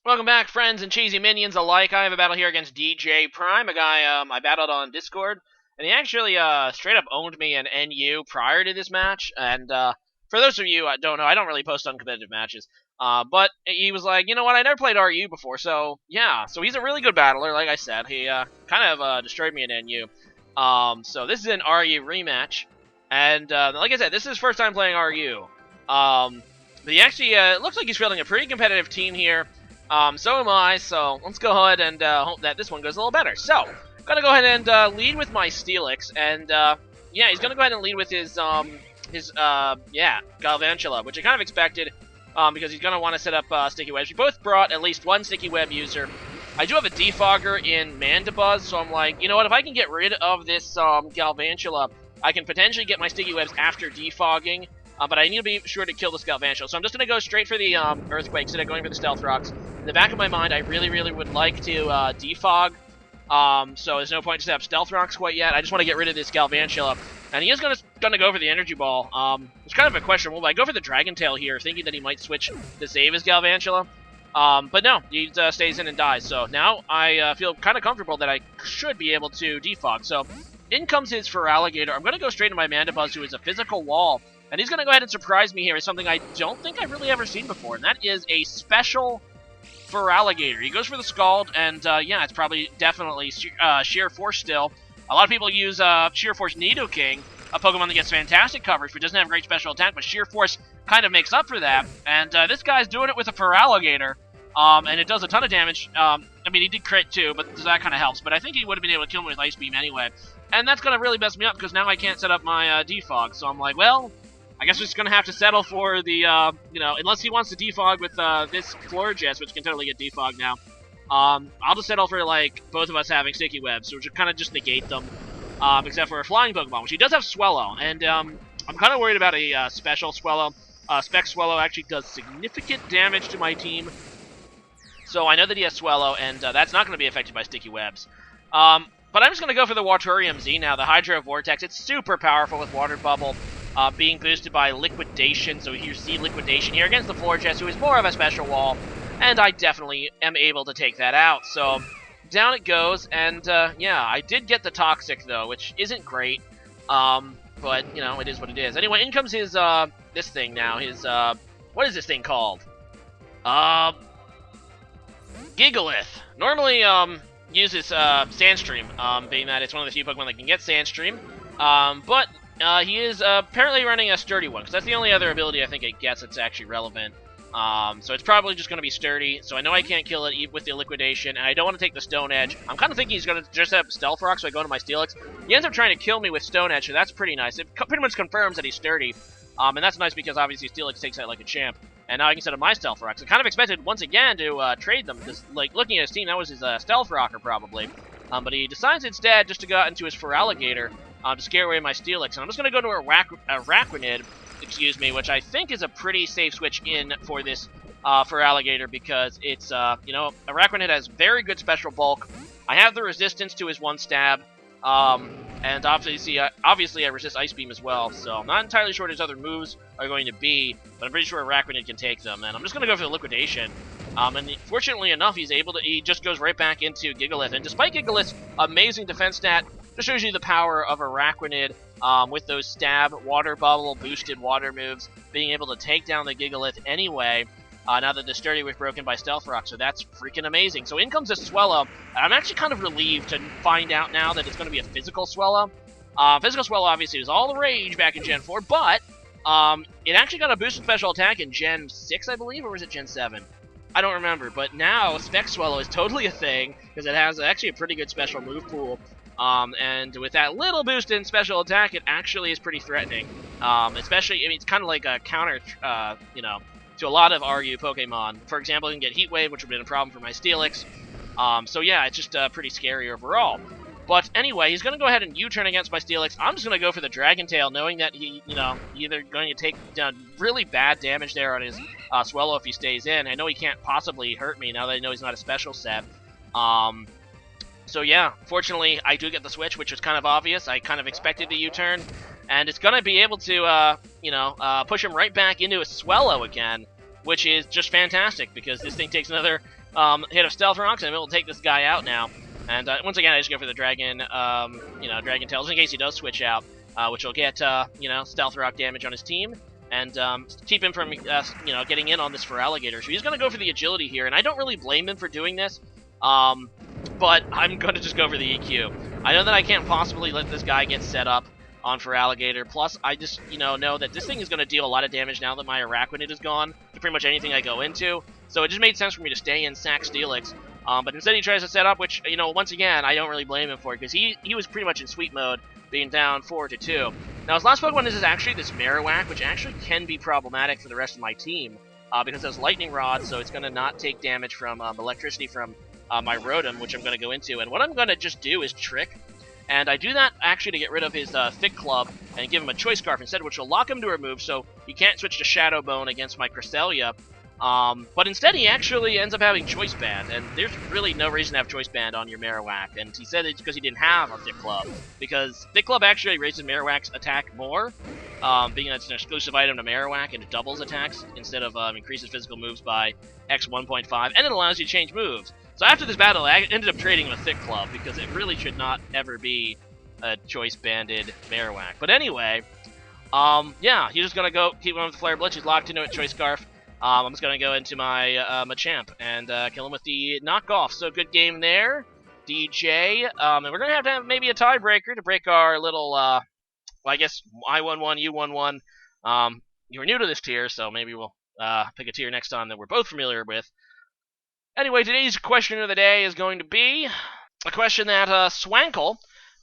Welcome back, friends and cheesy minions alike. I have a battle here against DJ Prime, a guy I battled on Discord, and he actually straight up owned me in NU prior to this match. And for those of you I don't know, I don't really post on competitive matches. But he was like, you know what, I never played RU before, so yeah. So he's a really good battler, like I said. He kind of destroyed me in NU. So this is an RU rematch, and like I said, this is his first time playing RU. But he actually looks like he's fielding a pretty competitive team here. So am I, so let's go ahead and hope that this one goes a little better. So, I'm gonna go ahead and lead with my Steelix, and yeah, he's gonna go ahead and lead with his Galvantula, which I kind of expected, because he's gonna want to set up sticky webs. We both brought at least one sticky web user. I do have a defogger in Mandibuzz, so I'm like, you know what, if I can get rid of this Galvantula, I can potentially get my sticky webs after defogging. But I need to be sure to kill this Galvantula. So I'm just going to go straight for the Earthquake instead of going for the Stealth Rocks. In the back of my mind, I really would like to defog. So there's no point to set up Stealth Rocks quite yet. I just want to get rid of this Galvantula. And he is going to go for the Energy Ball. It's kind of a questionable, but I go for the Dragon Tail here, thinking that he might switch to save his Galvantula. But no, he stays in and dies. So now I feel kind of comfortable that I should be able to defog. So in comes his Feraligatr. I'm going to go straight into my Mandibuzz, who is a physical wall. And he's going to go ahead and surprise me here with something I don't think I've really ever seen before, and that is a special Feraligatr. He goes for the Scald, and yeah, it's probably definitely Sheer Force still. A lot of people use Sheer Force Nidoking, a Pokemon that gets fantastic coverage, but doesn't have great special attack, but Sheer Force kind of makes up for that. And this guy's doing it with a Feraligatr, and it does a ton of damage. I mean, he did crit too, but that kind of helps. But I think he would have been able to kill me with Ice Beam anyway. And that's going to really mess me up, because now I can't set up my defog. So I'm like, well, I guess we're just going to have to settle for the, you know, unless he wants to defog with this Florges, which can totally get defogged now. I'll just settle for, like, both of us having Sticky Webs, which would kind of just negate them, except for a Flying Pokemon, which he does have Swellow. And I'm kind of worried about a special Swellow. Spec Swellow actually does significant damage to my team. So I know that he has Swellow, and that's not going to be affected by Sticky Webs. But I'm just going to go for the Waturium Z now, the Hydro Vortex. It's super powerful with Water Bubble. Being boosted by Liquidation, so you see Liquidation here against the Florges, who is more of a special wall, and I definitely am able to take that out. So down it goes, and yeah, I did get the Toxic though, which isn't great, but you know, it is what it is. Anyway, in comes his this thing now. His what is this thing called? Gigalith. Normally uses Sandstream, being that it's one of the few Pokemon that can get Sandstream, but he is apparently running a Sturdy one, because that's the only other ability I think it gets that's actually relevant. So it's probably just going to be Sturdy, so I know I can't kill it with the Liquidation, and I don't want to take the Stone Edge. I'm kind of thinking he's going to just have Stealth Rock, so I go into my Steelix. He ends up trying to kill me with Stone Edge, so that's pretty nice. It pretty much confirms that he's Sturdy, and that's nice because obviously Steelix takes that like a champ. And now I can set up my Stealth Rocks. I kind of expected, once again, to trade them, because, like, looking at his team, that was his Stealth Rocker, probably. But he decides instead just to go out into his Feraligatr, to scare away my Steelix. And I'm just going to go to a Araquanid, excuse me, which I think is a pretty safe switch in for this Feraligatr, because it's, you know, Araquanid has very good special bulk. I have the resistance to his one stab, and obviously I resist Ice Beam as well, so I'm not entirely sure what his other moves are going to be, but I'm pretty sure Araquanid can take them, and I'm just going to go for the Liquidation. And fortunately enough, he just goes right back into Gigalith, and despite Gigalith's amazing defense stat, just shows you the power of Araquanid with those Stab, Water Bubble, boosted water moves, being able to take down the Gigalith anyway, now that the Sturdy was broken by Stealth Rock, so that's freaking amazing. So in comes a Swellow, and I'm actually kind of relieved to find out now that it's going to be a physical Swellow. Physical Swellow obviously was all the rage back in Gen 4, but it actually got a boosted special attack in Gen 6, I believe, or was it Gen 7? I don't remember, but now Spec Swellow is totally a thing, because it has actually a pretty good special move pool. And with that little boost in special attack, it actually is pretty threatening. Especially, I mean, it's kind of like a counter, you know, to a lot of RU Pokemon. For example, you can get Heat Wave, which would have been a problem for my Steelix. So yeah, it's just pretty scary overall. But anyway, he's going to go ahead and U-turn against my Steelix. I'm just going to go for the Dragon Tail, knowing that he, you know, either going to take really bad damage there on his Swellow if he stays in. I know he can't possibly hurt me now that I know he's not a special set. So yeah, fortunately, I do get the switch, which was kind of obvious. I kind of expected the U-turn, and it's going to be able to, you know, push him right back into a Swellow again, which is just fantastic because this thing takes another hit of Stealth Rocks, and it will take this guy out now. And once again, I just go for the Dragon, Dragon Tails in case he does switch out, which will get, Stealth Rock damage on his team, and keep him from, getting in on this for Alligator. So he's going to go for the Agility here, and I don't really blame him for doing this, but I'm going to just go for the EQ. I know that I can't possibly let this guy get set up on for Alligator, plus I just, know that this thing is going to deal a lot of damage now that my Araquanid is gone to pretty much anything I go into, so it just made sense for me to stay in Sack Steelix. But instead he tries to set up, which, once again, I don't really blame him for it, because he was pretty much in sweep mode, being down 4-2. Now, his last Pokemon is actually this Marowak, which actually can be problematic for the rest of my team, because it has Lightning Rod, so it's going to not take damage from electricity from my Rotom, which I'm going to go into. And what I'm going to just do is Trick, and I do that actually to get rid of his Thick Club and give him a Choice Scarf instead, which will lock him to a move, so he can't switch to Shadow Bone against my Cresselia. But instead he actually ends up having Choice Band, and there's really no reason to have Choice Band on your Marowak, and he said it's because he didn't have a Thick Club, because Thick Club actually raises Marowak's attack more, being that it's an exclusive item to Marowak, and it doubles attacks instead of increases physical moves by X 1.5, and it allows you to change moves. So after this battle, I ended up trading him a Thick Club, because it really should not ever be a Choice-banded Marowak. But anyway, yeah, he's just going to go keep going with the Flare Blitz. He's locked into it, Choice Scarf. I'm just going to go into my Machamp and kill him with the knockoff. So good game there, DJ. And we're going to have maybe a tiebreaker to break our little, well, I guess, I-1-1, U-1-1. You were new to this tier, so maybe we'll pick a tier next time that we're both familiar with. Anyway, today's question of the day is going to be a question that Swankle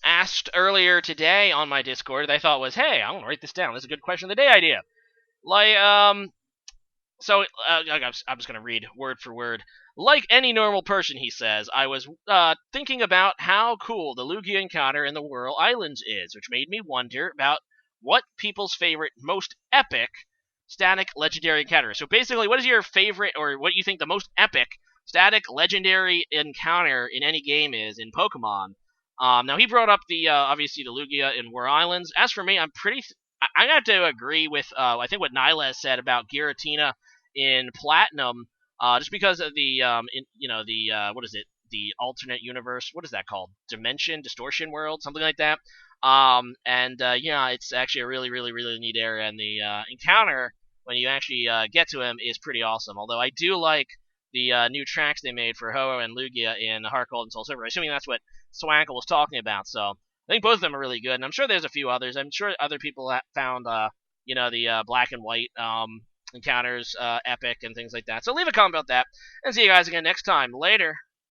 asked earlier today on my Discord that I thought was, hey, I want to write this down. This is a good question of the day idea. Like, so, I'm just going to read word for word. Like any normal person, he says, I was thinking about how cool the Lugia encounter in the Whirl Islands is, which made me wonder about what people's favorite, most epic static legendary encounter is. So basically, what is your favorite, or what you think the most epic static legendary encounter in any game is in Pokemon? Now, he brought up the, obviously, the Lugia in Whirl Islands. As for me, I have to agree with, I think what Nyla has said about Giratina in Platinum, just because of the, what is it, the alternate universe, what is that called? Dimension, Distortion World, something like that. Yeah, it's actually a really, really, really neat area, and the encounter, when you actually get to him, is pretty awesome. Although I do like the new tracks they made for Ho-Oh and Lugia in Heart Gold and Soul Silver, assuming that's what Swankle was talking about, so I think both of them are really good, and I'm sure there's a few others. I'm sure other people found, the black and white encounters epic and things like that. So leave a comment about that, and see you guys again next time. Later.